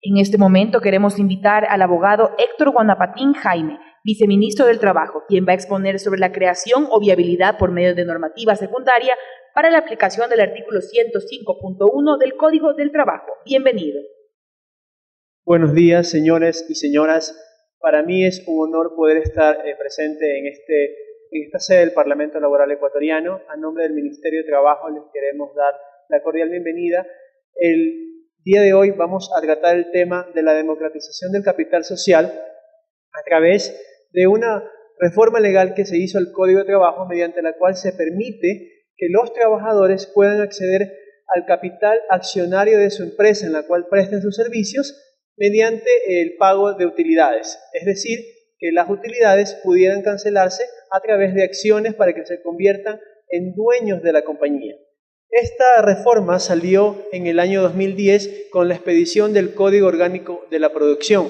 En este momento queremos invitar al abogado Héctor Guanapatín Jaime, viceministro del Trabajo, quien va a exponer sobre la creación o viabilidad por medio de normativa secundaria para la aplicación del artículo 105.1 del Código del Trabajo. Bienvenido. Buenos días, señores y señoras. Para mí es un honor poder estar presente en esta sede del Parlamento Laboral Ecuatoriano. A nombre del Ministerio de Trabajo les queremos dar la cordial bienvenida. El día de hoy vamos a tratar el tema de la democratización del capital social a través de una reforma legal que se hizo al Código de Trabajo, mediante la cual se permite que los trabajadores puedan acceder al capital accionario de su empresa en la cual presten sus servicios mediante el pago de utilidades. Es decir, que las utilidades pudieran cancelarse a través de acciones para que se conviertan en dueños de la compañía. Esta reforma salió en el año 2010 con la expedición del Código Orgánico de la Producción.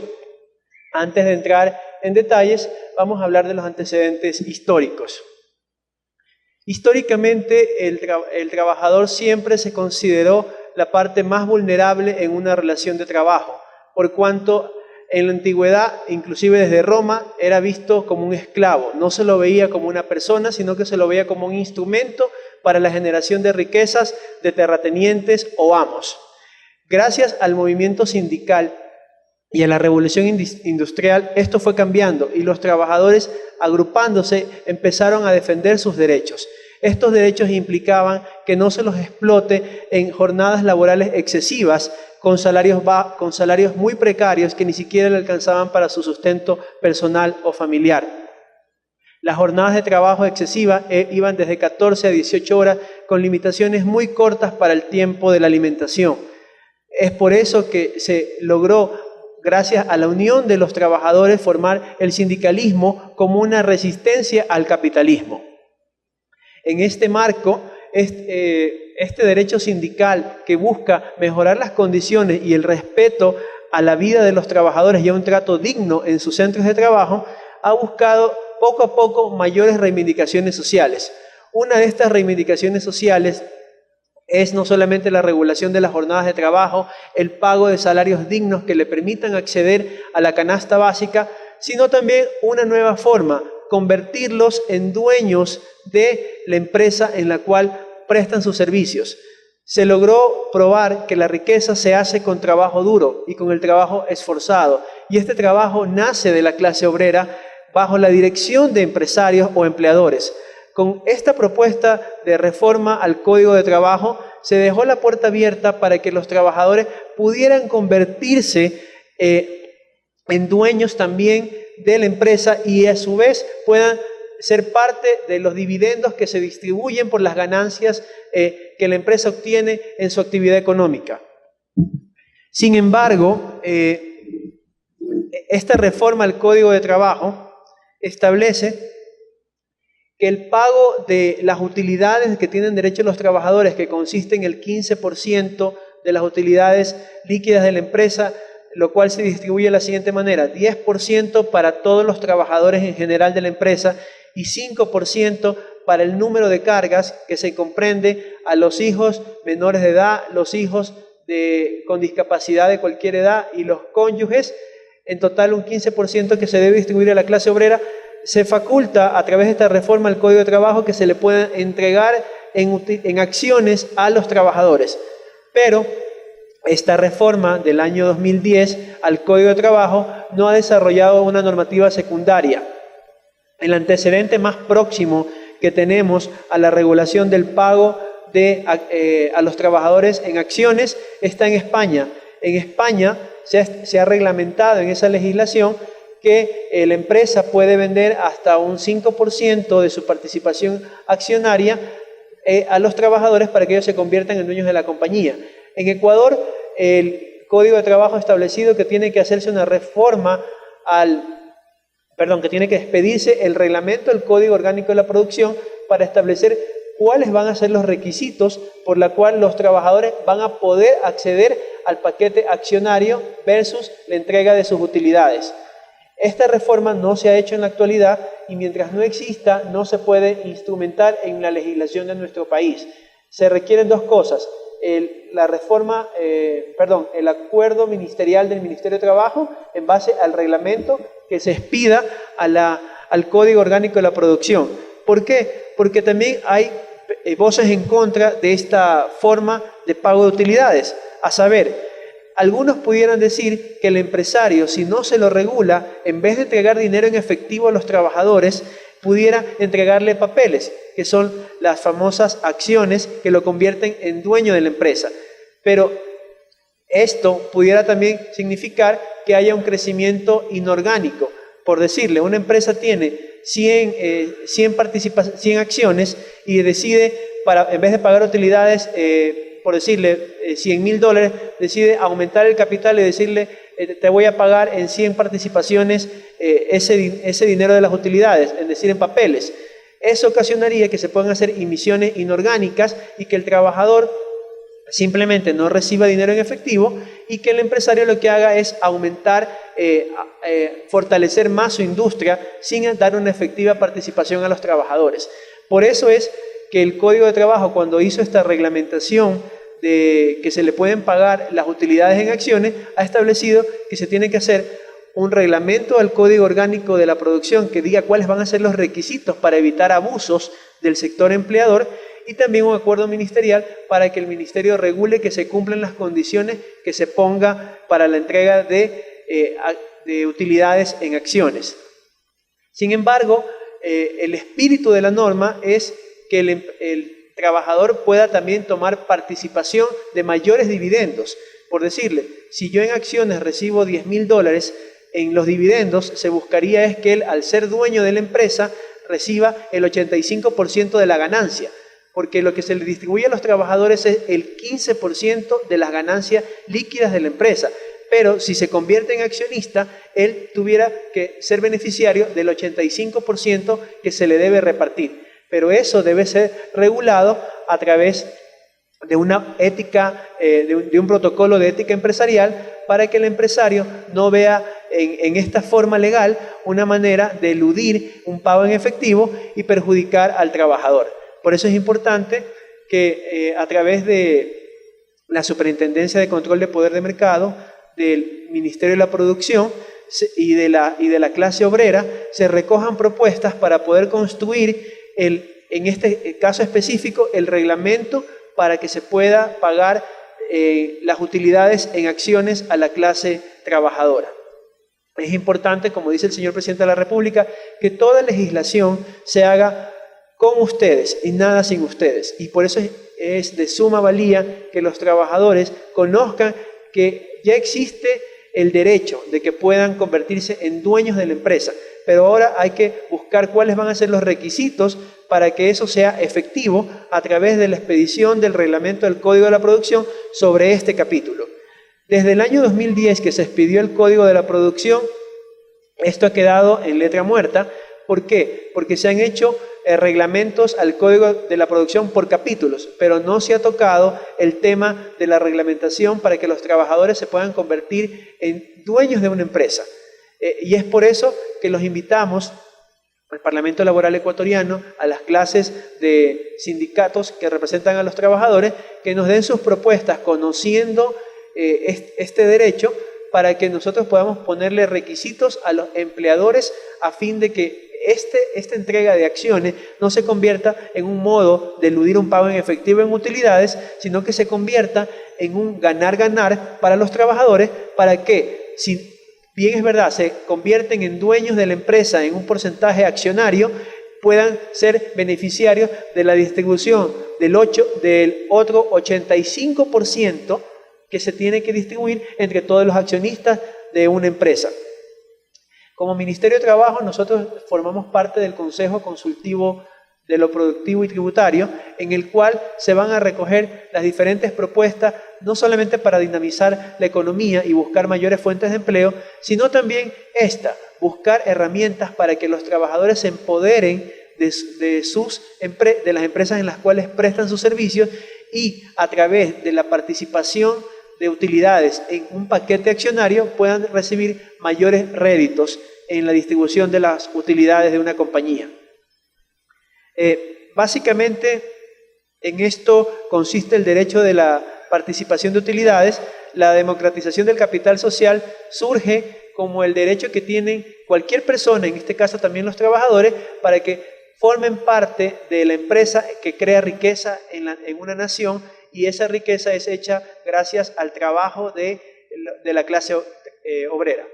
Antes de entrar en detalles, vamos a hablar de los antecedentes históricos. Históricamente, el trabajador siempre se consideró la parte más vulnerable en una relación de trabajo, por cuanto en la antigüedad, inclusive desde Roma, era visto como un esclavo. No se lo veía como una persona, sino que se lo veía como un instrumento para la generación de riquezas de terratenientes o amos. Gracias al movimiento sindical y a la revolución industrial, esto fue cambiando y los trabajadores, agrupándose, empezaron a defender sus derechos. Estos derechos implicaban que no se los explote en jornadas laborales excesivas, con salarios muy precarios que ni siquiera le alcanzaban para su sustento personal o familiar. Las jornadas de trabajo excesivas iban desde 14 a 18 horas, con limitaciones muy cortas para el tiempo de la alimentación. Es por eso que se logró, gracias a la unión de los trabajadores, formar el sindicalismo como una resistencia al capitalismo. En este marco, este derecho sindical que busca mejorar las condiciones y el respeto a la vida de los trabajadores y a un trato digno en sus centros de trabajo, ha buscado poco a poco mayores reivindicaciones sociales. Una de estas reivindicaciones sociales es no solamente la regulación de las jornadas de trabajo, el pago de salarios dignos que le permitan acceder a la canasta básica, sino también una nueva forma, convertirlos en dueños de la empresa en la cual prestan sus servicios. Se logró probar que la riqueza se hace con trabajo duro y con el trabajo esforzado, y este trabajo nace de la clase obrera bajo la dirección de empresarios o empleadores. Con esta propuesta de reforma al Código de Trabajo se dejó la puerta abierta para que los trabajadores pudieran convertirse en dueños también de la empresa y a su vez puedan ser parte de los dividendos que se distribuyen por las ganancias que la empresa obtiene en su actividad económica. Sin embargo, esta reforma al Código de Trabajo establece que el pago de las utilidades que tienen derecho los trabajadores, que consiste en el 15% de las utilidades líquidas de la empresa, lo cual se distribuye de la siguiente manera: 10% para todos los trabajadores en general de la empresa y 5% para el número de cargas, que se comprende a los hijos menores de edad, los hijos con discapacidad de cualquier edad y los cónyuges. En total un 15% que se debe distribuir a la clase obrera. Se faculta a través de esta reforma al Código de Trabajo que se le puedan entregar en acciones a los trabajadores. Pero esta reforma del año 2010 al Código de Trabajo no ha desarrollado una normativa secundaria. El antecedente más próximo que tenemos a la regulación del pago a los trabajadores en acciones está en España. En España se ha reglamentado en esa legislación que la empresa puede vender hasta un 5% de su participación accionaria a los trabajadores para que ellos se conviertan en dueños de la compañía. En Ecuador, el Código de Trabajo ha establecido que tiene que hacerse una reforma que tiene que expedirse el reglamento del Código Orgánico de la Producción para establecer cuáles van a ser los requisitos por la cual los trabajadores van a poder acceder al paquete accionario versus la entrega de sus utilidades. Esta reforma no se ha hecho en la actualidad y mientras no exista no se puede instrumentar en la legislación de nuestro país. se requieren dos cosas. El acuerdo ministerial del Ministerio de Trabajo en base al reglamento que se expida al Código Orgánico de la Producción. ¿Por qué? Porque también hay voces en contra de esta forma de pago de utilidades. A saber, algunos pudieran decir que el empresario, si no se lo regula, en vez de entregar dinero en efectivo a los trabajadores, pudiera entregarle papeles, que son las famosas acciones que lo convierten en dueño de la empresa. Pero esto pudiera también significar que haya un crecimiento inorgánico. Por decirle, una empresa tiene 100 acciones y decide, en vez de pagar utilidades, por decirle, $100,000, decide aumentar el capital y decirle, te voy a pagar en 100 participaciones ese dinero de las utilidades, es decir, en papeles. Eso ocasionaría que se puedan hacer emisiones inorgánicas y que el trabajador simplemente no reciba dinero en efectivo y que el empresario lo que haga es aumentar, fortalecer más su industria sin dar una efectiva participación a los trabajadores. Por eso es que el Código de Trabajo, cuando hizo esta reglamentación de que se le pueden pagar las utilidades en acciones, ha establecido que se tiene que hacer un reglamento al Código Orgánico de la Producción que diga cuáles van a ser los requisitos para evitar abusos del sector empleador y también un acuerdo ministerial para que el ministerio regule que se cumplan las condiciones que se ponga para la entrega de utilidades en acciones. Sin embargo, el espíritu de la norma es que el trabajador pueda también tomar participación de mayores dividendos. Por decirle, si yo en acciones recibo $10,000, en los dividendos se buscaría es que él, al ser dueño de la empresa, reciba el 85% de la ganancia, porque lo que se le distribuye a los trabajadores es el 15% de las ganancias líquidas de la empresa. Pero si se convierte en accionista, él tuviera que ser beneficiario del 85% que se le debe repartir. Pero eso debe ser regulado a través de una ética, de un protocolo de ética empresarial para que el empresario no vea en esta forma legal una manera de eludir un pago en efectivo y perjudicar al trabajador. Por eso es importante que a través de la Superintendencia de Control de Poder de Mercado, del Ministerio de la Producción y de la clase obrera se recojan propuestas para poder construir en este caso específico el reglamento para que se pueda pagar las utilidades en acciones a la clase trabajadora. Es importante, como dice el señor Presidente de la República, que toda legislación se haga con ustedes y nada sin ustedes. Y por eso es de suma valía que los trabajadores conozcan que ya existe el derecho de que puedan convertirse en dueños de la empresa, pero ahora hay que buscar cuáles van a ser los requisitos para que eso sea efectivo a través de la expedición del reglamento del Código de la Producción sobre este capítulo. Desde el año 2010 que se expidió el Código de la Producción, esto ha quedado en letra muerta. ¿Por qué? Porque se han hecho reglamentos al Código de la Producción por capítulos, pero no se ha tocado el tema de la reglamentación para que los trabajadores se puedan convertir en dueños de una empresa. Y es por eso que los invitamos al Parlamento Laboral Ecuatoriano, a las clases de sindicatos que representan a los trabajadores, que nos den sus propuestas conociendo este derecho para que nosotros podamos ponerle requisitos a los empleadores a fin de que esta entrega de acciones no se convierta en un modo de eludir un pago en efectivo en utilidades, sino que se convierta en un ganar-ganar para los trabajadores, para que, si bien es verdad, se convierten en dueños de la empresa en un porcentaje accionario, puedan ser beneficiarios de la distribución del otro 85% que se tiene que distribuir entre todos los accionistas de una empresa. Como Ministerio de Trabajo, nosotros formamos parte del Consejo Consultivo de lo Productivo y Tributario, en el cual se van a recoger las diferentes propuestas, no solamente para dinamizar la economía y buscar mayores fuentes de empleo, sino también buscar herramientas para que los trabajadores se empoderen de las empresas en las cuales prestan sus servicios y a través de la participación de utilidades en un paquete accionario puedan recibir mayores réditos en la distribución de las utilidades de una compañía. Básicamente, En esto consiste el derecho de la participación de utilidades. La democratización del capital social surge como el derecho que tienen cualquier persona, en este caso también los trabajadores, para que formen parte de la empresa que crea riqueza en una nación, y esa riqueza es hecha gracias al trabajo de la clase obrera.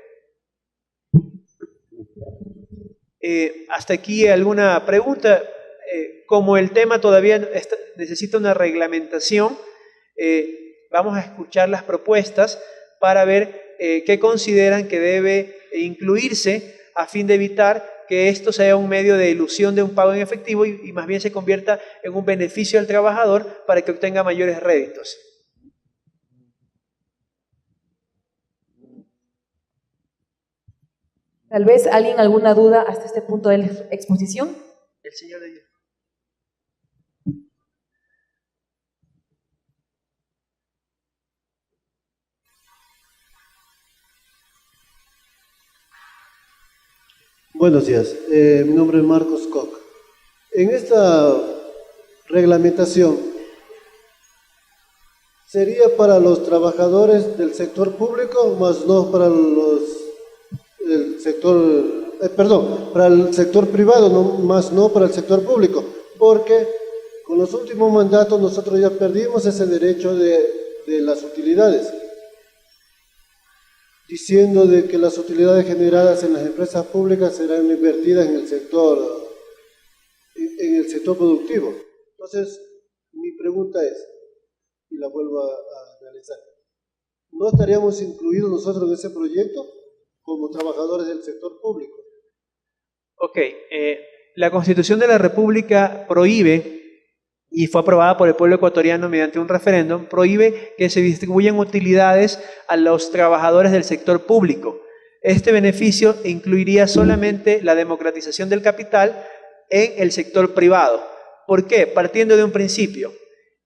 Hasta aquí alguna pregunta. Como el tema todavía necesita una reglamentación, vamos a escuchar las propuestas para ver qué consideran que debe incluirse a fin de evitar que esto sea un medio de ilusión de un pago en efectivo y más bien se convierta en un beneficio al trabajador para que obtenga mayores réditos. Tal vez alguien alguna duda hasta este punto de la exposición. El señor de allá. Buenos días, mi nombre es Marcos Koch. En esta reglamentación, ¿sería para los trabajadores del sector público, más no para para el sector privado, más no para el sector público? Porque con los últimos mandatos nosotros ya perdimos ese derecho de las utilidades, diciendo de que las utilidades generadas en las empresas públicas serán invertidas en el sector productivo. Entonces, mi pregunta es, y la vuelvo a realizar, ¿no estaríamos incluidos nosotros en ese proyecto como trabajadores del sector público? Ok, la Constitución de la República prohíbe, y fue aprobada por el pueblo ecuatoriano mediante un referéndum, prohíbe que se distribuyan utilidades a los trabajadores del sector público. Este beneficio incluiría solamente la democratización del capital en el sector privado. ¿Por qué? Partiendo de un principio.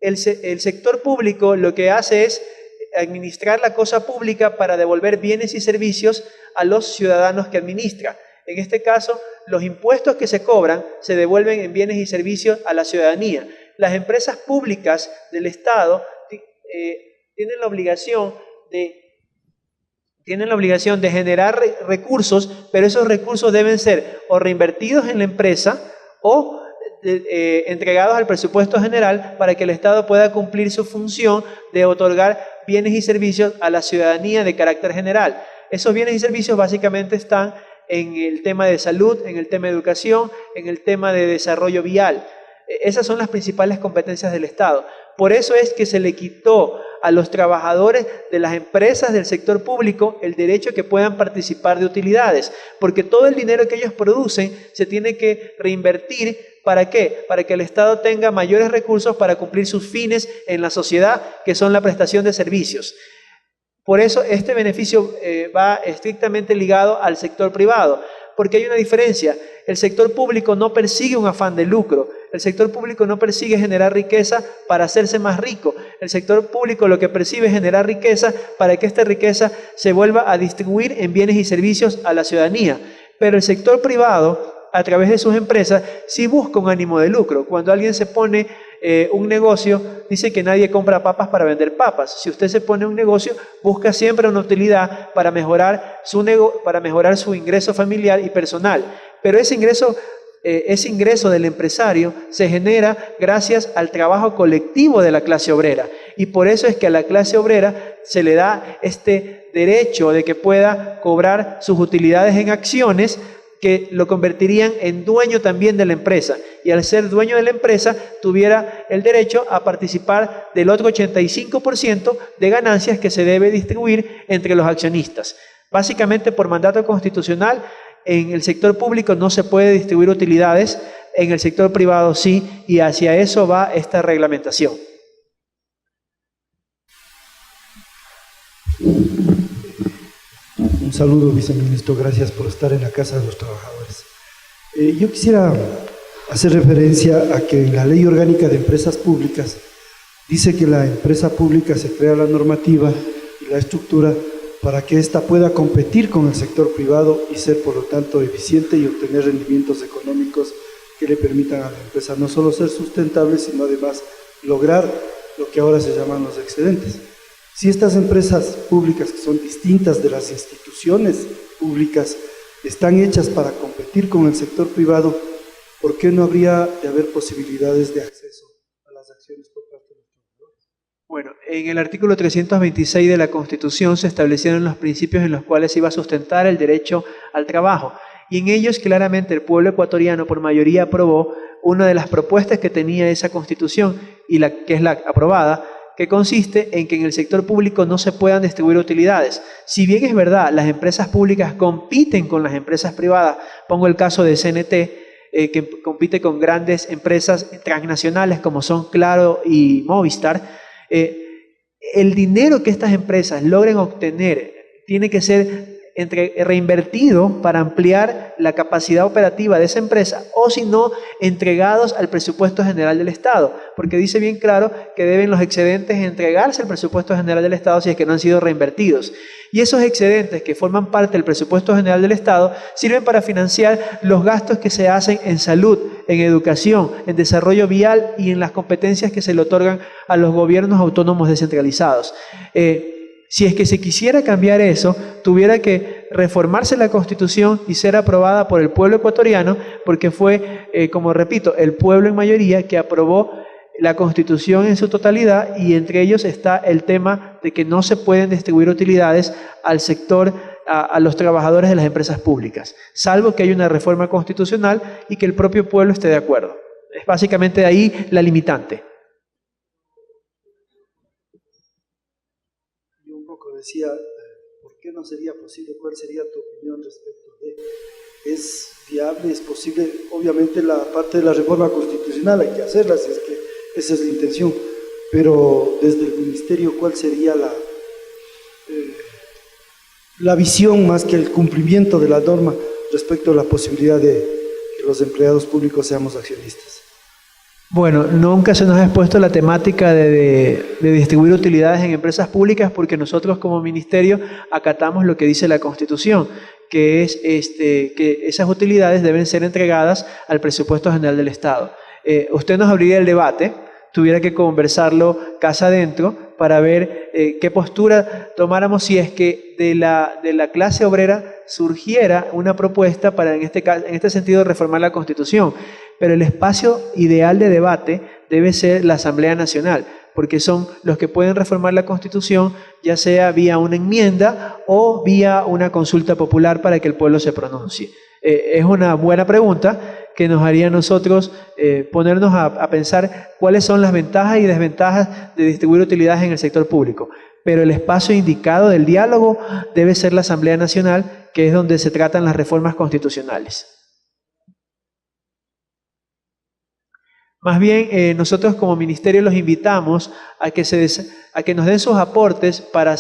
El sector público lo que hace es administrar la cosa pública para devolver bienes y servicios a los ciudadanos que administra. En este caso, los impuestos que se cobran se devuelven en bienes y servicios a la ciudadanía. Las empresas públicas del Estado tienen la obligación de generar recursos, pero esos recursos deben ser o reinvertidos en la empresa o entregados al presupuesto general para que el Estado pueda cumplir su función de otorgar bienes y servicios a la ciudadanía de carácter general. Esos bienes y servicios básicamente están en el tema de salud, en el tema de educación, en el tema de desarrollo vial. Esas son las principales competencias del Estado. Por eso es que se le quitó a los trabajadores de las empresas del sector público el derecho a que puedan participar de utilidades, porque todo el dinero que ellos producen se tiene que reinvertir. ¿Para qué? Para que el Estado tenga mayores recursos para cumplir sus fines en la sociedad, que son la prestación de servicios. Por eso este beneficio va estrictamente ligado al sector privado, porque hay una diferencia. El sector público no persigue un afán de lucro, el sector público no persigue generar riqueza para hacerse más rico. El sector público lo que percibe es generar riqueza para que esta riqueza se vuelva a distribuir en bienes y servicios a la ciudadanía. Pero el sector privado, a través de sus empresas, sí busca un ánimo de lucro. Cuando alguien se pone un negocio, dice que nadie compra papas para vender papas. Si usted se pone un negocio, busca siempre una utilidad para mejorar su ingreso familiar y personal. Pero ese ingreso del empresario se genera gracias al trabajo colectivo de la clase obrera. Y por eso es que a la clase obrera se le da este derecho de que pueda cobrar sus utilidades en acciones que lo convertirían en dueño también de la empresa, y al ser dueño de la empresa tuviera el derecho a participar del otro 85% de ganancias que se debe distribuir entre los accionistas. Básicamente, por mandato constitucional, en el sector público no se puede distribuir utilidades, en el sector privado sí, y hacia eso va esta reglamentación. Un saludo, viceministro, gracias por estar en la Casa de los Trabajadores. Yo quisiera hacer referencia a que en la Ley Orgánica de Empresas Públicas dice que la empresa pública se crea la normativa y la estructura para que ésta pueda competir con el sector privado y ser, por lo tanto, eficiente y obtener rendimientos económicos que le permitan a la empresa no solo ser sustentable, sino además lograr lo que ahora se llaman los excedentes. Si estas empresas públicas, que son distintas de las instituciones públicas, están hechas para competir con el sector privado, ¿por qué no habría de haber posibilidades de acceso a las acciones por parte de los trabajadores? Bueno, en el artículo 326 de la Constitución se establecieron los principios en los cuales se iba a sustentar el derecho al trabajo. Y en ellos claramente el pueblo ecuatoriano por mayoría aprobó una de las propuestas que tenía esa Constitución, y que es la aprobada, que consiste en que en el sector público no se puedan distribuir utilidades. Si bien es verdad, las empresas públicas compiten con las empresas privadas, pongo el caso de CNT, que compite con grandes empresas transnacionales como son Claro y Movistar, el dinero que estas empresas logren obtener tiene que ser reinvertido para ampliar la capacidad operativa de esa empresa, o si no, entregados al presupuesto general del Estado, porque dice bien claro que deben los excedentes entregarse al presupuesto general del Estado si es que no han sido reinvertidos. Y esos excedentes que forman parte del presupuesto general del Estado sirven para financiar los gastos que se hacen en salud, en educación, en desarrollo vial y en las competencias que se le otorgan a los gobiernos autónomos descentralizados. Si es que se quisiera cambiar eso, tuviera que reformarse la Constitución y ser aprobada por el pueblo ecuatoriano, porque fue, como repito, el pueblo en mayoría que aprobó la Constitución en su totalidad, y entre ellos está el tema de que no se pueden distribuir utilidades al sector, a los trabajadores de las empresas públicas, salvo que haya una reforma constitucional y que el propio pueblo esté de acuerdo. Es básicamente de ahí la limitante. Decía, ¿por qué no sería posible? ¿Cuál sería tu opinión respecto de? ¿Es viable? ¿Es posible? Obviamente la parte de la reforma constitucional hay que hacerla, si es que esa es la intención, pero desde el ministerio, ¿cuál sería la visión más que el cumplimiento de la norma respecto a la posibilidad de que los empleados públicos seamos accionistas? Bueno, nunca se nos ha expuesto la temática de distribuir utilidades en empresas públicas, porque nosotros como ministerio acatamos lo que dice la Constitución, que es que esas utilidades deben ser entregadas al presupuesto general del Estado. Usted nos abriría el debate, tuviera que conversarlo casa adentro para ver qué postura tomáramos si es que de la clase obrera surgiera una propuesta para en este sentido reformar la Constitución. Pero el espacio ideal de debate debe ser la Asamblea Nacional, porque son los que pueden reformar la Constitución, ya sea vía una enmienda o vía una consulta popular para que el pueblo se pronuncie. Es una buena pregunta que nos haría a nosotros ponernos a pensar cuáles son las ventajas y desventajas de distribuir utilidades en el sector público. Pero el espacio indicado del diálogo debe ser la Asamblea Nacional, que es donde se tratan las reformas constitucionales. Más bien, nosotros como ministerio los invitamos a que nos den sus aportes para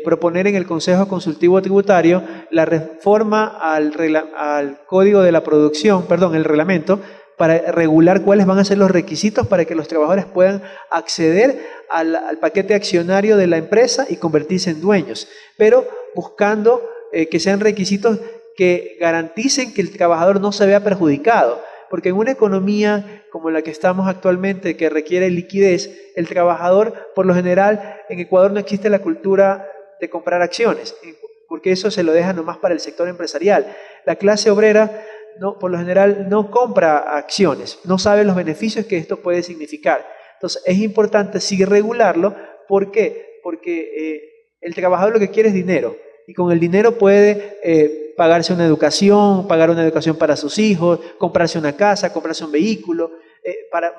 proponer en el Consejo Consultivo Tributario la reforma al Código de la Producción, el reglamento, para regular cuáles van a ser los requisitos para que los trabajadores puedan acceder al paquete accionario de la empresa y convertirse en dueños, pero buscando que sean requisitos que garanticen que el trabajador no se vea perjudicado. Porque en una economía como la que estamos actualmente, que requiere liquidez, el trabajador, por lo general, en Ecuador no existe la cultura de comprar acciones, porque eso se lo deja nomás para el sector empresarial. La clase obrera, por lo general, no compra acciones, no sabe los beneficios que esto puede significar. Entonces, es importante sí regularlo. ¿Por qué? Porque el trabajador lo que quiere es dinero, y con el dinero puede pagarse una educación, pagar una educación para sus hijos, comprarse una casa, comprarse un vehículo.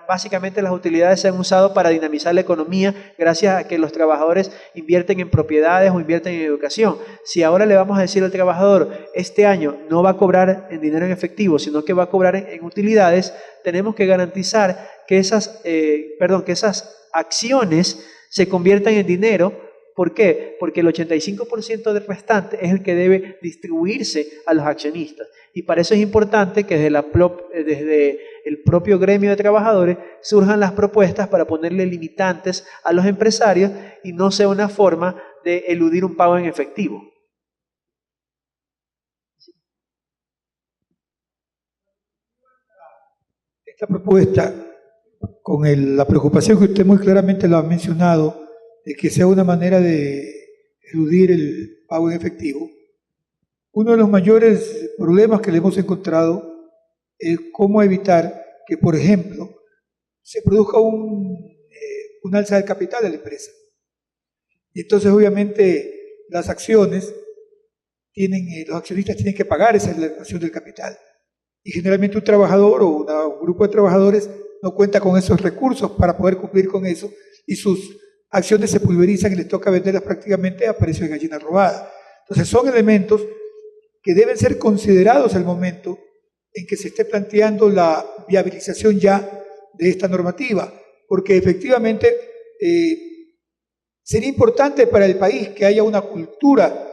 Básicamente las utilidades se han usado para dinamizar la economía gracias a que los trabajadores invierten en propiedades o invierten en educación. Si ahora le vamos a decir al trabajador, este año no va a cobrar en dinero en efectivo, sino que va a cobrar en utilidades, tenemos que garantizar que esas acciones se conviertan en dinero. ¿Por qué? Porque el 85% del restante es el que debe distribuirse a los accionistas. Y para eso es importante que desde el propio gremio de trabajadores surjan las propuestas para ponerle limitantes a los empresarios y no sea una forma de eludir un pago en efectivo. Esta propuesta con la preocupación que usted muy claramente lo ha mencionado, de que sea una manera de eludir el pago en efectivo. Uno de los mayores problemas que le hemos encontrado es cómo evitar que, por ejemplo, se produzca un alza del capital de la empresa. Y entonces, obviamente, las acciones los accionistas tienen que pagar esa elevación del capital. Y generalmente un trabajador o un grupo de trabajadores no cuenta con esos recursos para poder cumplir con eso, y sus acciones se pulverizan y les toca venderlas prácticamente a precio de gallina robada. Entonces son elementos que deben ser considerados al momento en que se esté planteando la viabilización ya de esta normativa, porque efectivamente sería importante para el país que haya una cultura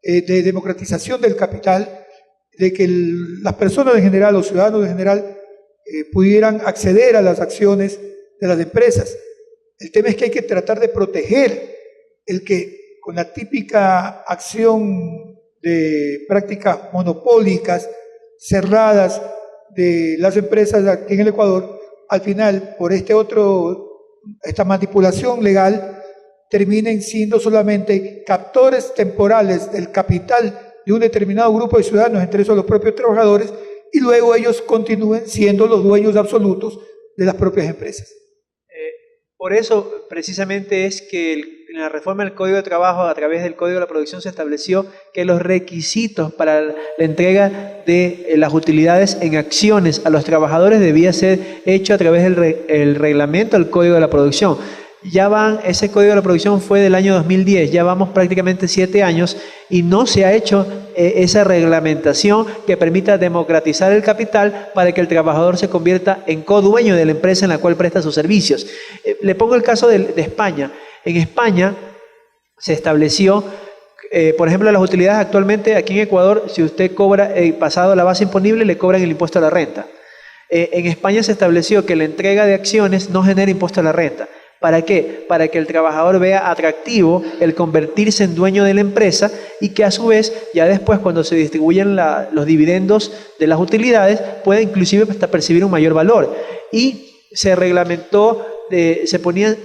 de democratización del capital, de que las personas en general, los ciudadanos en general, pudieran acceder a las acciones de las empresas. El tema es que hay que tratar de proteger el que con la típica acción de prácticas monopólicas, cerradas de las empresas aquí en el Ecuador, al final, por esta manipulación legal, terminen siendo solamente captores temporales del capital de un determinado grupo de ciudadanos, entre esos los propios trabajadores, y luego ellos continúen siendo los dueños absolutos de las propias empresas. Por eso, precisamente, es que en la reforma del Código de Trabajo, a través del Código de la Producción, se estableció que los requisitos para la entrega de las utilidades en acciones a los trabajadores debía ser hecho a través del reglamento del Código de la Producción. Ese Código de la Producción fue del año 2010, ya vamos prácticamente 7 años y no se ha hecho esa reglamentación que permita democratizar el capital para que el trabajador se convierta en codueño de la empresa en la cual presta sus servicios. Le pongo el caso de España. En España se estableció, por ejemplo, las utilidades actualmente aquí en Ecuador, si usted cobra pasado la base imponible, le cobran el impuesto a la renta. En España se estableció que la entrega de acciones no genera impuesto a la renta. ¿Para qué? Para que el trabajador vea atractivo el convertirse en dueño de la empresa y que a su vez, ya después cuando se distribuyen los dividendos de las utilidades, pueda inclusive hasta percibir un mayor valor. Y se reglamentó, se ponían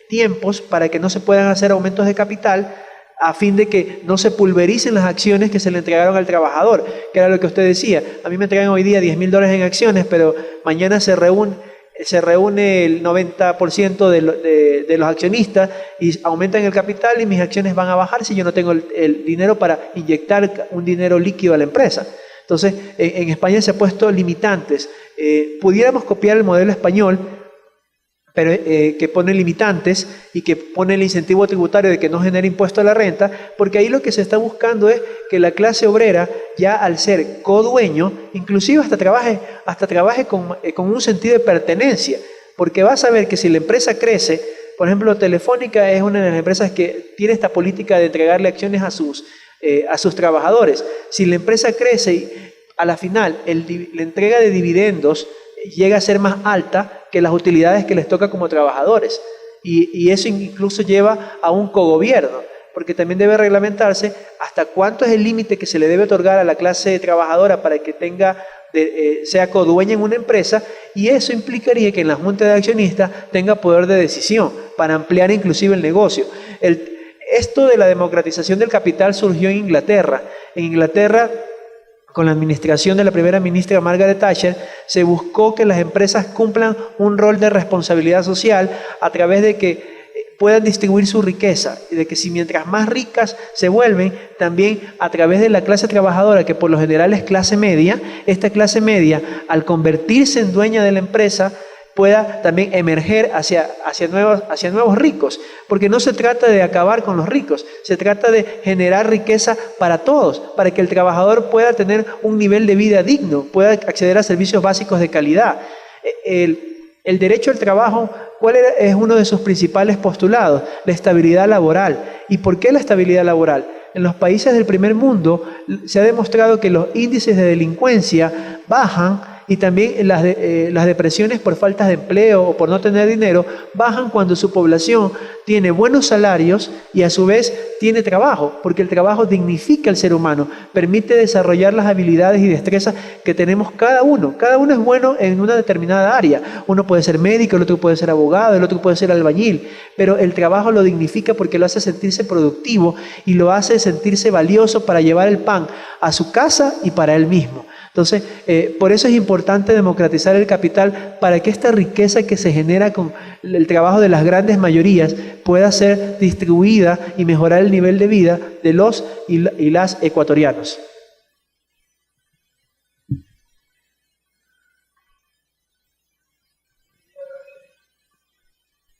tiempos para que no se puedan hacer aumentos de capital a fin de que no se pulvericen las acciones que se le entregaron al trabajador, que era lo que usted decía. A mí me entregan hoy día $10.000 en acciones, pero mañana se reúne el 90% de los accionistas y aumentan el capital y mis acciones van a bajar si yo no tengo el dinero para inyectar un dinero líquido a la empresa. Entonces, en España se ha puesto limitantes. Pudiéramos copiar el modelo español, pero que pone limitantes y que pone el incentivo tributario de que no genere impuesto a la renta, porque ahí lo que se está buscando es que la clase obrera, ya al ser codueño, inclusive hasta trabaje con un sentido de pertenencia, porque vas a ver que si la empresa crece, por ejemplo, Telefónica es una de las empresas que tiene esta política de entregarle acciones a sus trabajadores. Si la empresa crece y a la final la entrega de dividendos llega a ser más alta que las utilidades que les toca como trabajadores. Y eso incluso lleva a un cogobierno, porque también debe reglamentarse hasta cuánto es el límite que se le debe otorgar a la clase trabajadora para que sea codueña en una empresa, y eso implicaría que en la junta de accionistas tenga poder de decisión para ampliar inclusive el negocio. Esto de la democratización del capital surgió en Inglaterra. En Inglaterra, con la administración de la primera ministra Margaret Thatcher, se buscó que las empresas cumplan un rol de responsabilidad social a través de que puedan distribuir su riqueza, y de que si mientras más ricas se vuelven, también a través de la clase trabajadora, que por lo general es clase media, esta clase media, al convertirse en dueña de la empresa, pueda también emerger hacia nuevos ricos, porque no se trata de acabar con los ricos, se trata de generar riqueza para todos, para que el trabajador pueda tener un nivel de vida digno, pueda acceder a servicios básicos de calidad. El derecho al trabajo, ¿cuál es uno de sus principales postulados? La estabilidad laboral. ¿Y por qué la estabilidad laboral? En los países del primer mundo se ha demostrado que los índices de delincuencia bajan y también las depresiones por falta de empleo o por no tener dinero bajan cuando su población tiene buenos salarios y a su vez tiene trabajo, porque el trabajo dignifica al ser humano, permite desarrollar las habilidades y destrezas que tenemos cada uno. Cada uno es bueno en una determinada área. Uno puede ser médico, el otro puede ser abogado, el otro puede ser albañil, pero el trabajo lo dignifica porque lo hace sentirse productivo y lo hace sentirse valioso para llevar el pan a su casa y para él mismo. Entonces, por eso es importante democratizar el capital para que esta riqueza que se genera con el trabajo de las grandes mayorías pueda ser distribuida y mejorar el nivel de vida de los y las ecuatorianos.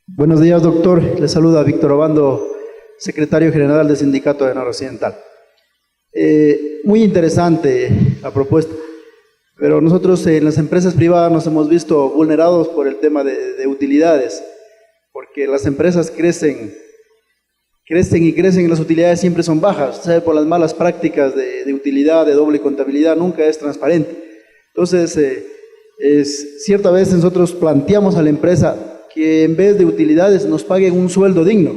Buenos días, doctor. Le saluda Víctor Obando, secretario general del Sindicato de Noroccidental. Muy interesante la propuesta, pero nosotros en las empresas privadas nos hemos visto vulnerados por el tema de utilidades, porque las empresas crecen y las utilidades siempre son bajas, ¿sabe? Por las malas prácticas de utilidad, de doble contabilidad, nunca es transparente. Entonces, cierta vez nosotros planteamos a la empresa que en vez de utilidades nos paguen un sueldo digno.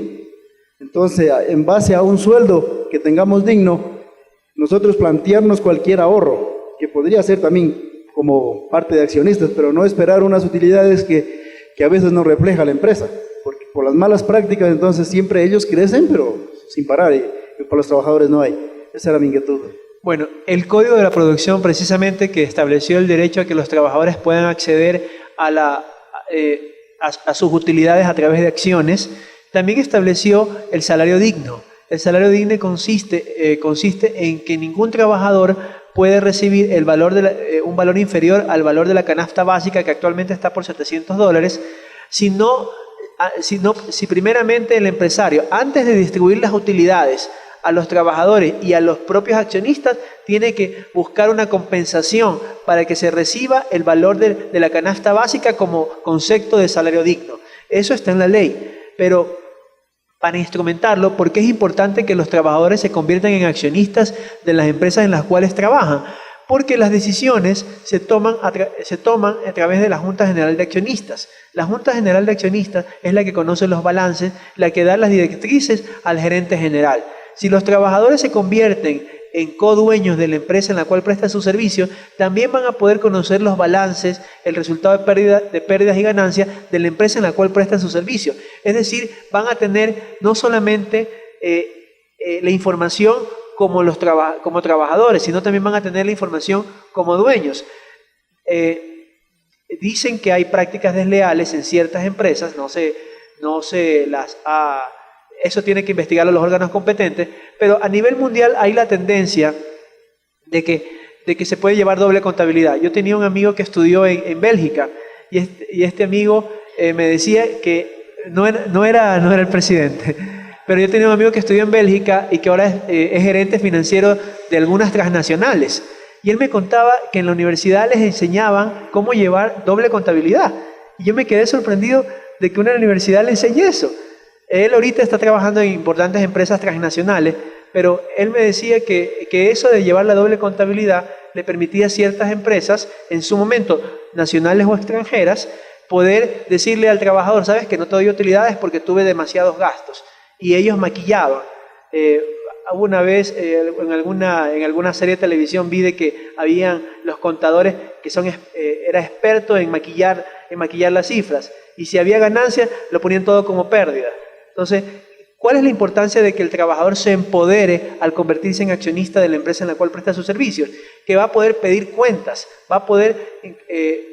Entonces, en base a un sueldo que tengamos digno, nosotros plantearnos cualquier ahorro, que podría ser también como parte de accionistas, pero no esperar unas utilidades que a veces no refleja la empresa, porque por las malas prácticas entonces siempre ellos crecen, pero sin parar, y para los trabajadores no hay. Esa era mi inquietud. Bueno, el Código de la Producción, precisamente, que estableció el derecho a que los trabajadores puedan acceder a sus utilidades a través de acciones, también estableció el salario digno. El salario digno consiste en que ningún trabajador puede recibir un valor inferior al valor de la canasta básica, que actualmente está por $700, si primeramente el empresario, antes de distribuir las utilidades a los trabajadores y a los propios accionistas, tiene que buscar una compensación para que se reciba el valor de la canasta básica como concepto de salario digno. Eso está en la ley, pero para instrumentarlo, porque es importante que los trabajadores se conviertan en accionistas de las empresas en las cuales trabajan, porque las decisiones se toman a través de la Junta General de Accionistas. La Junta General de Accionistas es la que conoce los balances, la que da las directrices al gerente general. Si los trabajadores se convierten en codueños de la empresa en la cual prestan su servicio, también van a poder conocer los balances, el resultado de pérdidas y ganancias de la empresa en la cual prestan su servicio. Es decir, van a tener no solamente la información como trabajadores, sino también van a tener la información como dueños. Dicen que hay prácticas desleales en ciertas empresas, eso tiene que investigarlo los órganos competentes, pero a nivel mundial hay la tendencia de que se puede llevar doble contabilidad. Yo tenía un amigo que estudió en Bélgica y este amigo me decía que no era el presidente, pero yo tenía un amigo que estudió en Bélgica y que ahora es gerente financiero de algunas transnacionales. Y él me contaba que en la universidad les enseñaban cómo llevar doble contabilidad. Y yo me quedé sorprendido de que una universidad le enseñe eso. Él ahorita está trabajando en importantes empresas transnacionales, pero él me decía que eso de llevar la doble contabilidad le permitía a ciertas empresas, en su momento, nacionales o extranjeras, poder decirle al trabajador, sabes que no te doy utilidades porque tuve demasiados gastos. Y ellos maquillaban. Una vez en alguna serie de televisión vi de que habían los contadores que era experto en maquillar las cifras. Y si había ganancia, lo ponían todo como pérdida. Entonces, ¿cuál es la importancia de que el trabajador se empodere al convertirse en accionista de la empresa en la cual presta sus servicios? Que va a poder pedir cuentas, va a poder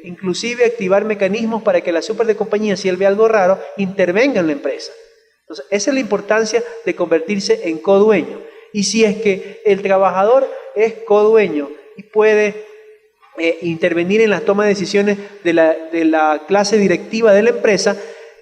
inclusive activar mecanismos para que la super de compañía, si él ve algo raro, intervenga en la empresa. Entonces, esa es la importancia de convertirse en codueño. Y si es que el trabajador es codueño y puede intervenir en la toma de decisiones de la clase directiva de la empresa,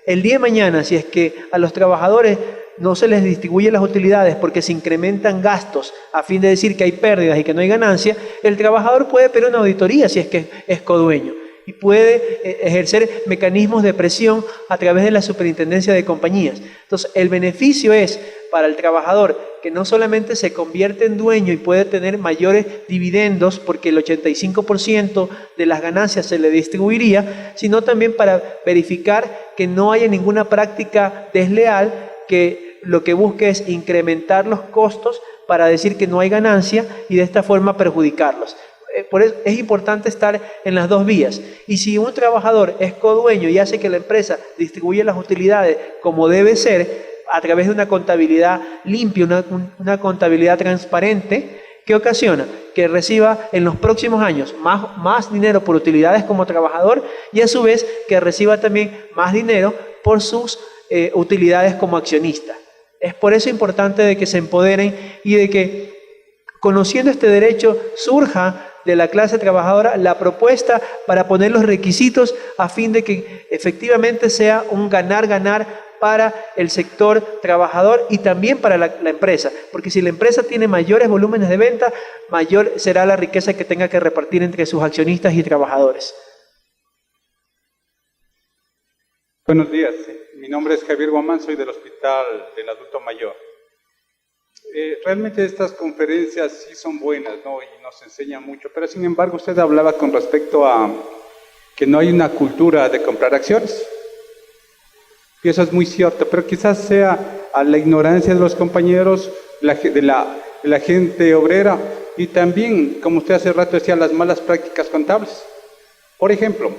el día de mañana, si es que a los trabajadores no se les distribuyen las utilidades porque se incrementan gastos a fin de decir que hay pérdidas y que no hay ganancia, el trabajador puede pedir una auditoría si es que es codueño. y puede ejercer mecanismos de presión a través de la superintendencia de compañías. Entonces, el beneficio es para el trabajador que no solamente se convierte en dueño y puede tener mayores dividendos porque el 85% de las ganancias se le distribuiría, sino también para verificar que no haya ninguna práctica desleal que lo que busque es incrementar los costos para decir que no hay ganancia y de esta forma perjudicarlos. Por eso es importante estar en las dos vías. Y si un trabajador es codueño y hace que la empresa distribuya las utilidades como debe ser, a través de una contabilidad limpia, una contabilidad transparente, ¿qué ocasiona? Que reciba en los próximos años más dinero por utilidades como trabajador y a su vez que reciba también más dinero por sus utilidades como accionista. Es por eso importante de que se empoderen y de que, conociendo este derecho, surja de la clase trabajadora la propuesta para poner los requisitos a fin de que efectivamente sea un ganar-ganar para el sector trabajador y también para la empresa, porque si la empresa tiene mayores volúmenes de venta, mayor será la riqueza que tenga que repartir entre sus accionistas y trabajadores. Buenos días, mi nombre es Javier Guamán, soy del Hospital del Adulto Mayor. Realmente estas conferencias sí son buenas, ¿no? Y nos enseñan mucho, pero sin embargo usted hablaba con respecto a que no hay una cultura de comprar acciones. Y eso es muy cierto, pero quizás sea a la ignorancia de los compañeros, de la gente obrera y también, como usted hace rato decía, las malas prácticas contables. Por ejemplo,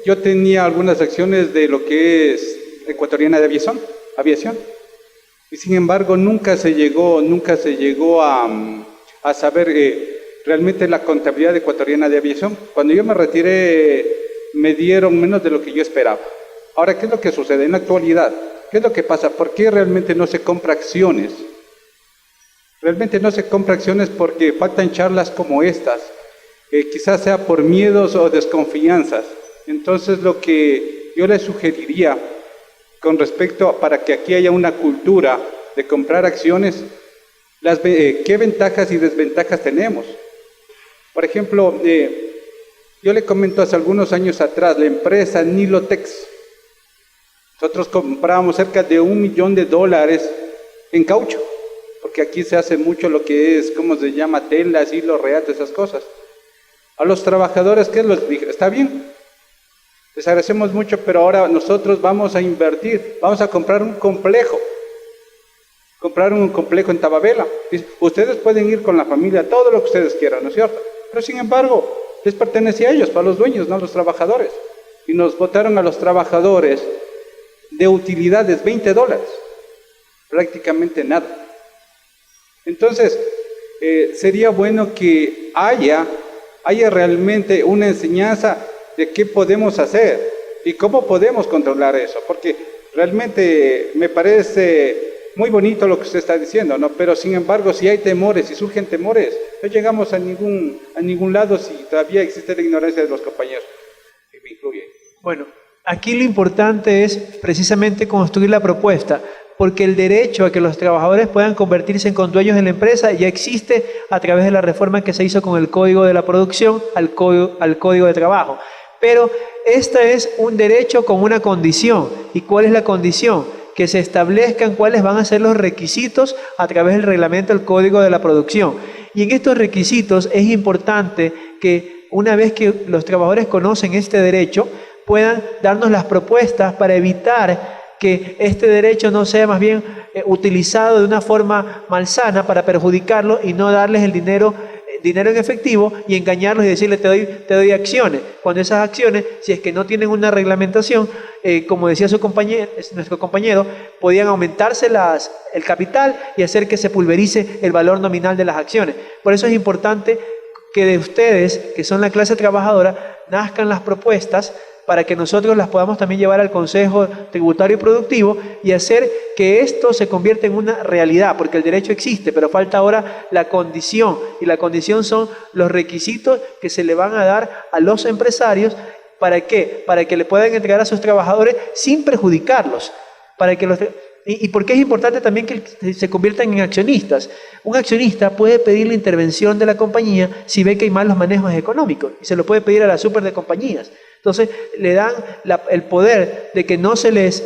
yo tenía algunas acciones de lo que es Ecuatoriana de Aviación. Y sin embargo nunca se llegó a saber realmente la contabilidad de Ecuatoriana de Aviación. Cuando yo me retiré me dieron menos de lo que yo esperaba. Ahora, ¿qué es lo que sucede en la actualidad? ¿Qué es lo que pasa? ¿Por qué realmente no se compra acciones? Realmente no se compra acciones porque faltan charlas como estas. Quizás sea por miedos o desconfianzas. Entonces, lo que yo le sugeriría con respecto para que aquí haya una cultura de comprar acciones, ¿qué ventajas y desventajas tenemos? Por ejemplo, yo le comento hace algunos años atrás, la empresa Nilotex, nosotros comprábamos cerca de $1 millón en caucho, porque aquí se hace mucho lo que es, ¿cómo se llama? Telas, hilo, reato, esas cosas. A los trabajadores, ¿qué les dije? Está bien, les agradecemos mucho, pero ahora nosotros vamos a invertir, vamos a comprar un complejo en Tababela. Ustedes pueden ir con la familia, todo lo que ustedes quieran, ¿no es cierto? Pero sin embargo, les pertenece a ellos, a los dueños, no a los trabajadores. Y nos votaron a los trabajadores de utilidades $20, prácticamente nada. Entonces, sería bueno que haya realmente una enseñanza de qué podemos hacer y cómo podemos controlar eso, porque realmente me parece muy bonito lo que usted está diciendo, ¿no? Pero sin embargo, si hay temores, si surgen temores, no llegamos a ningún lado si todavía existe la ignorancia de los compañeros, que me incluye. Bueno, aquí lo importante es precisamente construir la propuesta, porque el derecho a que los trabajadores puedan convertirse en condueños de la empresa ya existe a través de la reforma que se hizo con el Código de la Producción al Código de Trabajo. Pero este es un derecho con una condición. ¿Y cuál es la condición? Que se establezcan cuáles van a ser los requisitos a través del reglamento del Código de la Producción. Y en estos requisitos es importante que una vez que los trabajadores conocen este derecho, puedan darnos las propuestas para evitar que este derecho no sea más bien utilizado de una forma malsana para perjudicarlo y no darles el dinero en efectivo y engañarlos y decirles te doy acciones, cuando esas acciones, si es que no tienen una reglamentación, como decía nuestro compañero, podían aumentarse el capital y hacer que se pulverice el valor nominal de las acciones. Por eso es importante que de ustedes, que son la clase trabajadora, nazcan las propuestas para que nosotros las podamos también llevar al Consejo Tributario y Productivo y hacer que esto se convierta en una realidad, porque el derecho existe, pero falta ahora la condición, y la condición son los requisitos que se le van a dar a los empresarios. ¿Para qué? Para que le puedan entregar a sus trabajadores sin perjudicarlos, para que ¿Y por qué es importante también que se conviertan en accionistas? Un accionista puede pedir la intervención de la compañía si ve que hay malos manejos económicos y se lo puede pedir a la super de compañías. Entonces le dan el poder de que no se les,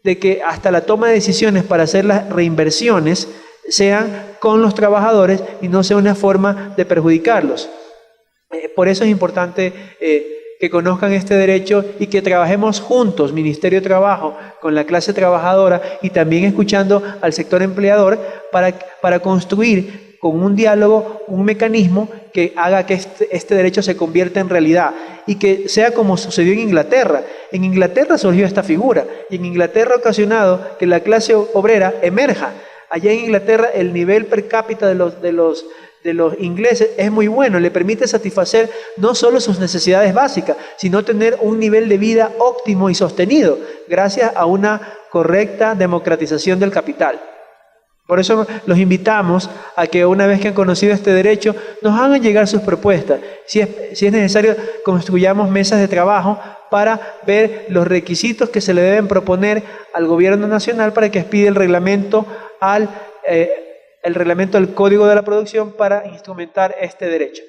de que hasta la toma de decisiones para hacer las reinversiones sean con los trabajadores y no sea una forma de perjudicarlos. Por eso es importante que conozcan este derecho y que trabajemos juntos, Ministerio de Trabajo, con la clase trabajadora y también escuchando al sector empleador para construir con un diálogo, un mecanismo que haga que este derecho se convierta en realidad y que sea como sucedió en Inglaterra. En Inglaterra surgió esta figura y en Inglaterra ha ocasionado que la clase obrera emerja. Allá en Inglaterra el nivel per cápita de los ingleses es muy bueno, le permite satisfacer no solo sus necesidades básicas, sino tener un nivel de vida óptimo y sostenido, gracias a una correcta democratización del capital. Por eso los invitamos a que una vez que han conocido este derecho, nos hagan llegar sus propuestas. Si es necesario, construyamos mesas de trabajo para ver los requisitos que se le deben proponer al gobierno nacional para que expida el reglamento del Código de la Producción para instrumentar este derecho.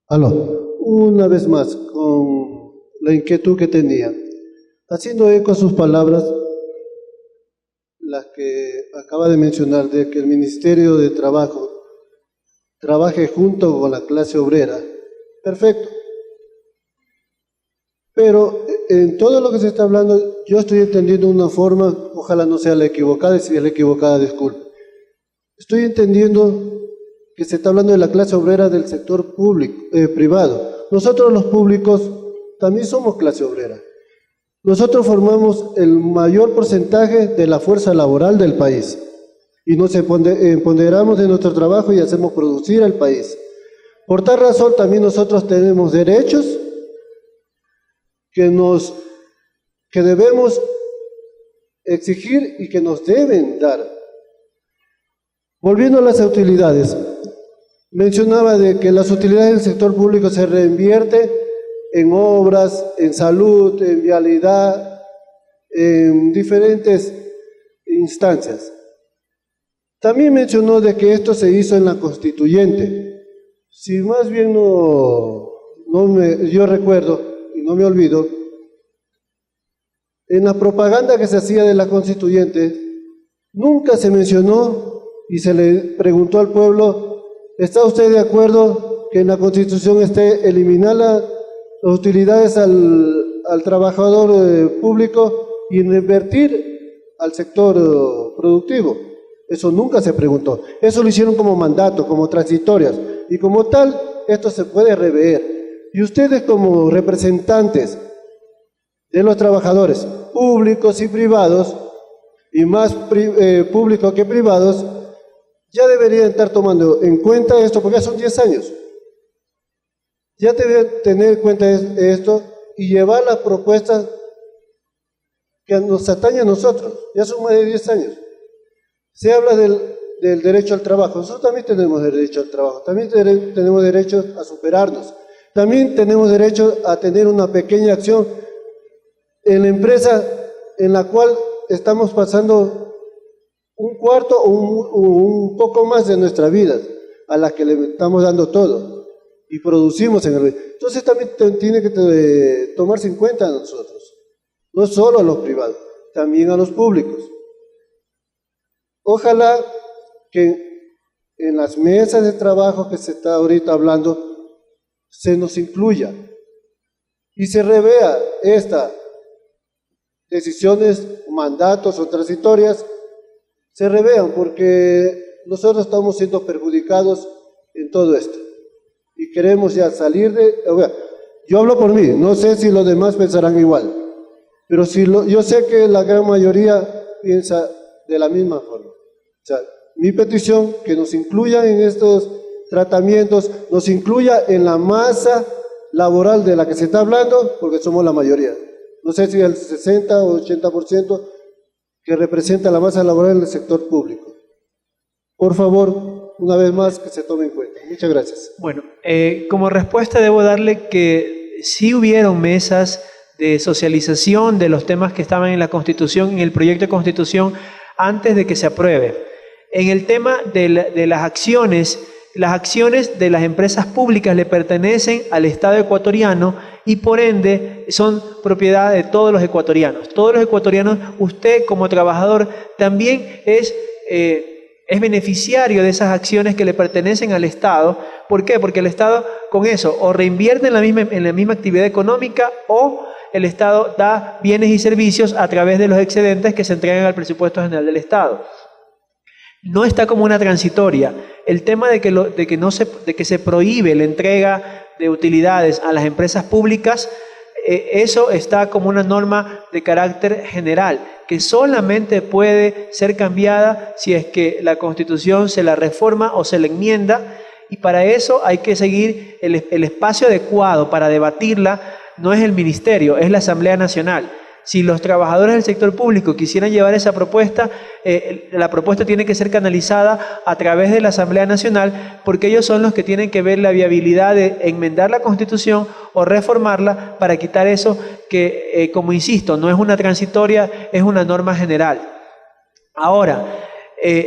Aló, una vez más, con la inquietud que tenía, haciendo eco a sus palabras, las que acaba de mencionar, de que el Ministerio de Trabajo trabaje junto con la clase obrera. Perfecto. Pero en todo lo que se está hablando, yo estoy entendiendo una forma, ojalá no sea la equivocada, y si es la equivocada, disculpe. Estoy entendiendo que se está hablando de la clase obrera del sector público, privado. Nosotros los públicos también somos clase obrera. Nosotros formamos el mayor porcentaje de la fuerza laboral del país y nos empoderamos de nuestro trabajo y hacemos producir al país. Por tal razón también nosotros tenemos derechos que debemos exigir y que nos deben dar. Volviendo a las utilidades, mencionaba de que las utilidades del sector público se reinvierte en obras, en salud, en vialidad, en diferentes instancias. También mencionó de que esto se hizo en la Constituyente. Si más bien yo recuerdo, y no me olvido, en la propaganda que se hacía de la Constituyente, nunca se mencionó y se le preguntó al pueblo, ¿está usted de acuerdo que en la Constitución esté eliminar las utilidades al trabajador público y invertir al sector productivo? Eso nunca se preguntó. Eso lo hicieron como mandato, como transitorias, y como tal, esto se puede rever. Y ustedes como representantes de los trabajadores públicos y privados, y más públicos que privados, ya deberían estar tomando en cuenta esto, porque ya son 10 años. Ya deben tener en cuenta esto y llevar las propuestas que nos atañen a nosotros. Ya son más de 10 años. Se habla del derecho al trabajo. Nosotros también tenemos derecho al trabajo. También tenemos derecho a superarnos. También tenemos derecho a tener una pequeña acción en la empresa en la cual estamos pasando un cuarto o un poco más de nuestra vida, a la que le estamos dando todo y producimos en el... Entonces también tiene que tomarse en cuenta a nosotros, no solo a los privados, también a los públicos. Ojalá que en las mesas de trabajo que se está ahorita hablando, se nos incluya y se revea estas decisiones, mandatos o transitorias, se revean, porque nosotros estamos siendo perjudicados en todo esto y queremos ya salir yo hablo por mí, no sé si los demás pensarán igual, pero yo sé que la gran mayoría piensa de la misma forma. O sea, mi petición, que nos incluyan en estos tratamientos, nos incluya en la masa laboral de la que se está hablando, porque somos la mayoría. No sé si el 60 o 80% que representa la masa laboral en el sector público. Por favor, una vez más, que se tome en cuenta. Muchas gracias. Bueno, como respuesta debo darle que sí hubieron mesas de socialización de los temas que estaban en la Constitución, en el proyecto de Constitución, antes de que se apruebe. En el tema de las acciones de las empresas públicas le pertenecen al Estado ecuatoriano y por ende son propiedad de todos los ecuatorianos. Todos los ecuatorianos, usted como trabajador también es beneficiario de esas acciones que le pertenecen al Estado. ¿Por qué? Porque el Estado con eso o reinvierte en la misma actividad económica o el Estado da bienes y servicios a través de los excedentes que se entregan al presupuesto general del Estado. No está como una transitoria. El tema de que se prohíbe la entrega de utilidades a las empresas públicas, eso está como una norma de carácter general, que solamente puede ser cambiada si es que la Constitución se la reforma o se la enmienda, y para eso hay que seguir el espacio adecuado para debatirla. No es el Ministerio, es la Asamblea Nacional. Si los trabajadores del sector público quisieran llevar esa propuesta, la propuesta tiene que ser canalizada a través de la Asamblea Nacional, porque ellos son los que tienen que ver la viabilidad de enmendar la Constitución o reformarla para quitar eso que, como insisto, no es una transitoria, es una norma general. Ahora,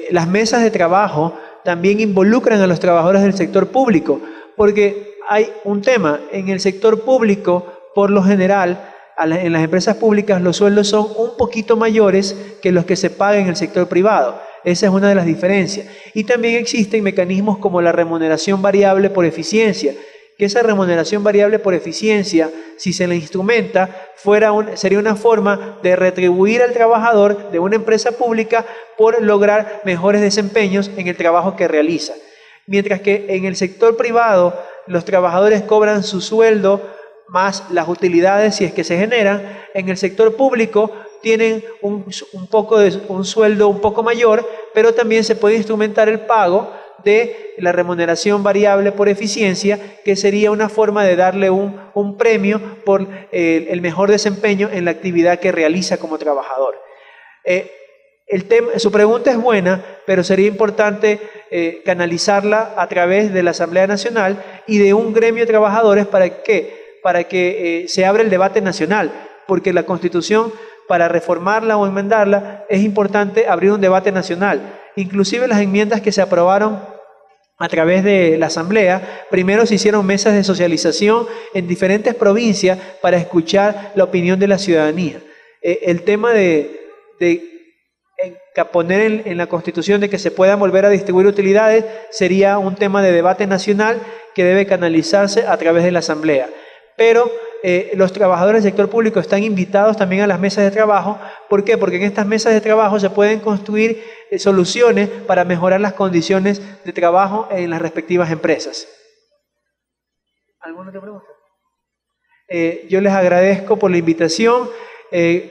las mesas de trabajo también involucran a los trabajadores del sector público, porque hay un tema, en el sector público, por lo general, en las empresas públicas los sueldos son un poquito mayores que los que se pagan en el sector privado. Esa es una de las diferencias. Y también existen mecanismos como la remuneración variable por eficiencia, que esa remuneración variable por eficiencia, si se la instrumenta, sería una forma de retribuir al trabajador de una empresa pública por lograr mejores desempeños en el trabajo que realiza. Mientras que en el sector privado los trabajadores cobran su sueldo más las utilidades si es que se generan. En el sector público tienen un sueldo un poco mayor, pero también se puede instrumentar el pago de la remuneración variable por eficiencia, que sería una forma de darle un premio por el mejor desempeño en la actividad que realiza como trabajador. Su pregunta es buena, pero sería importante canalizarla a través de la Asamblea Nacional y de un gremio de trabajadores para que se abra el debate nacional, porque la Constitución, para reformarla o enmendarla, es importante abrir un debate nacional. Inclusive las enmiendas que se aprobaron a través de la Asamblea, primero se hicieron mesas de socialización en diferentes provincias para escuchar la opinión de la ciudadanía. El tema de poner en la Constitución de que se puedan volver a distribuir utilidades sería un tema de debate nacional que debe canalizarse a través de la Asamblea. Pero los trabajadores del sector público están invitados también a las mesas de trabajo. ¿Por qué? Porque en estas mesas de trabajo se pueden construir soluciones para mejorar las condiciones de trabajo en las respectivas empresas. ¿Alguna otra pregunta? Yo les agradezco por la invitación.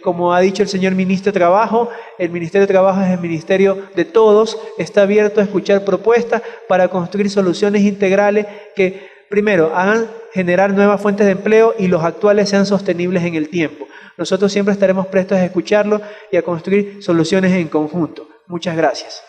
Como ha dicho el señor Ministro de Trabajo, el Ministerio de Trabajo es el ministerio de todos, está abierto a escuchar propuestas para construir soluciones integrales que, primero, hagan generar nuevas fuentes de empleo y los actuales sean sostenibles en el tiempo. Nosotros siempre estaremos prestos a escucharlo y a construir soluciones en conjunto. Muchas gracias.